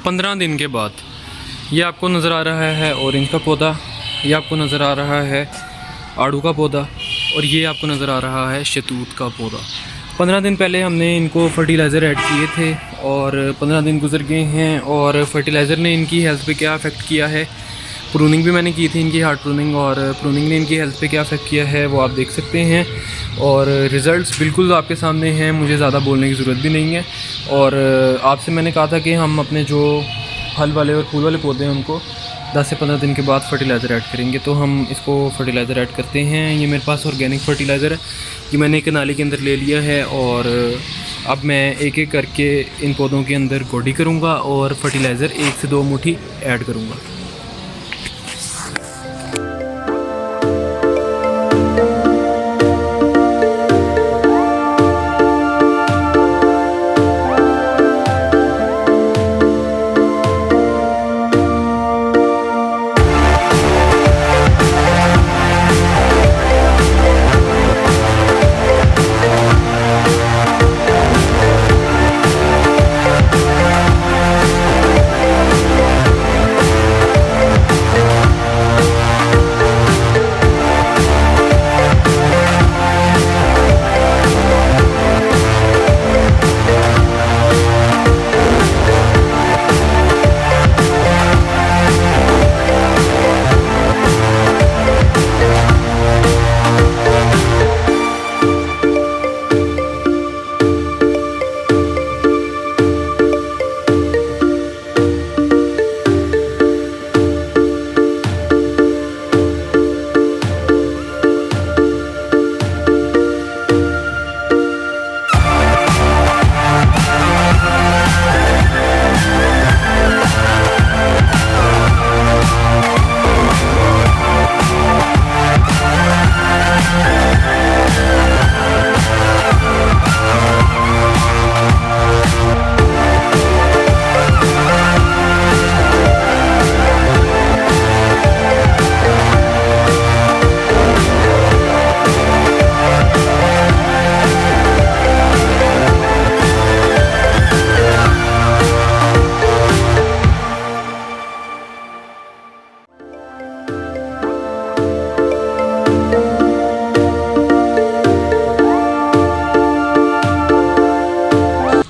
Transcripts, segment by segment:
15 दिन के बाद ये आपको नज़र आ रहा है ऑरेंज का पौधा, ये आपको नज़र आ रहा है आड़ू का पौधा और ये आपको नज़र आ रहा है शतूत का पौधा। 15 दिन पहले हमने इनको फर्टिलाइज़र ऐड किए थे और 15 दिन गुजर गए हैं और फर्टिलाइज़र ने इनकी हेल्थ पे क्या अफेक्ट किया है, प्रूनिंग भी मैंने की थी इनकी हार्ड प्रूनिंग, और प्रूनिंग ने इनकी हेल्थ पे क्या अफेक्ट किया है वो आप देख सकते हैं। और रिज़ल्ट्स बिल्कुल आपके सामने हैं, मुझे ज़्यादा बोलने की ज़रूरत भी नहीं है। और आपसे मैंने कहा था कि हम अपने जो फल वाले और फूल वाले पौधे हैं उनको 10 से 15 दिन के बाद फर्टिलाइज़र ऐड करेंगे, तो हम इसको फर्टिलाइज़र ऐड करते हैं। ये मेरे पास ऑर्गेनिक फर्टिलाइज़र है, ये मैंने एक नाली के अंदर ले लिया है और अब मैं एक एक करके इन पौधों के अंदर गोडी करूँगा और फर्टिलाइज़र 1 से 2 मुट्ठी ऐड करूँगा।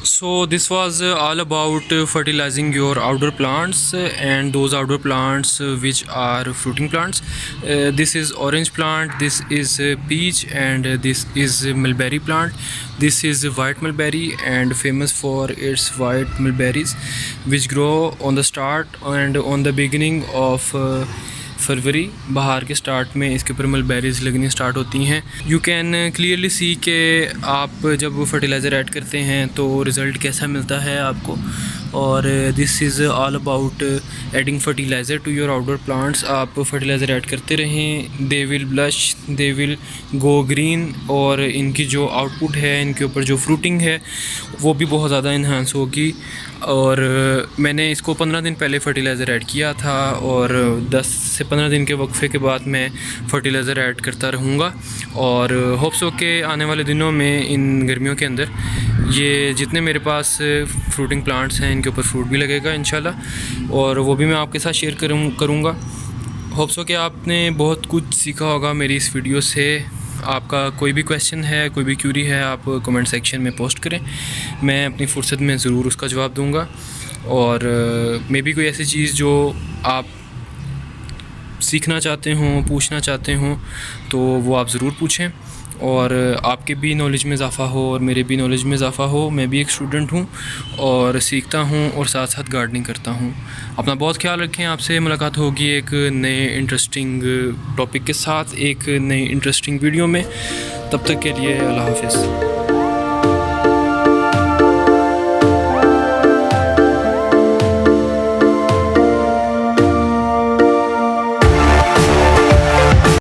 So this was all about fertilizing your outdoor plants and those outdoor plants which are fruiting plants. This is orange plant, this is peach, and this is mulberry plant. This is white mulberry and famous for its white mulberries which grow on the start and on the beginning of फरवरी, बहार के start में इसके ऊपर मलबेरीज़ लगनी start होती हैं। You can clearly see के आप जब फर्टिलाइज़र ऐड करते हैं तो रिज़ल्ट कैसा मिलता है आपको। और this is all about adding fertiliser to your outdoor plants. आप फर्टिलाइज़र ऐड करते रहें, they will blush, they will go green, और इनकी जो आउटपुट है, इनके ऊपर जो फ्रूटिंग है वो भी बहुत ज़्यादा इन्हांस होगी। और मैंने इसको 15 दिन पहले फ़र्टिलाइज़र ऐड किया था और 10 से 15 दिन के वक्फे के बाद मैं फ़र्टिलाइज़र ऐड करता रहूँगा। और होप्स हो के आने वाले दिनों में इन गर्मियों के अंदर ये जितने मेरे पास फ्रूटिंग प्लांट्स हैं इनके ऊपर फ्रूट भी लगेगा इंशाल्लाह, और वो भी मैं आपके साथ शेयर करूँगा। होप्स हो कि आपने बहुत कुछ सीखा होगा मेरी इस वीडियो से। आपका कोई भी क्वेश्चन है, कोई भी क्यूरी है, आप कमेंट सेक्शन में पोस्ट करें, मैं अपनी फुर्सत में ज़रूर उसका जवाब दूंगा। और मे बी कोई ऐसी चीज़ जो आप सीखना चाहते हों, पूछना चाहते हों, तो वो आप ज़रूर पूछें, और आपके भी नॉलेज में इजाफ़ा हो और मेरे भी नॉलेज में इजाफ़ा हो। मैं भी एक स्टूडेंट हूँ और सीखता हूँ और साथ साथ गार्डनिंग करता हूँ। अपना बहुत ख्याल रखें। आपसे मुलाकात होगी एक नए इंटरेस्टिंग टॉपिक के साथ, एक नई इंटरेस्टिंग वीडियो में। तब तक के लिए अल्लाह हाफ़िज़।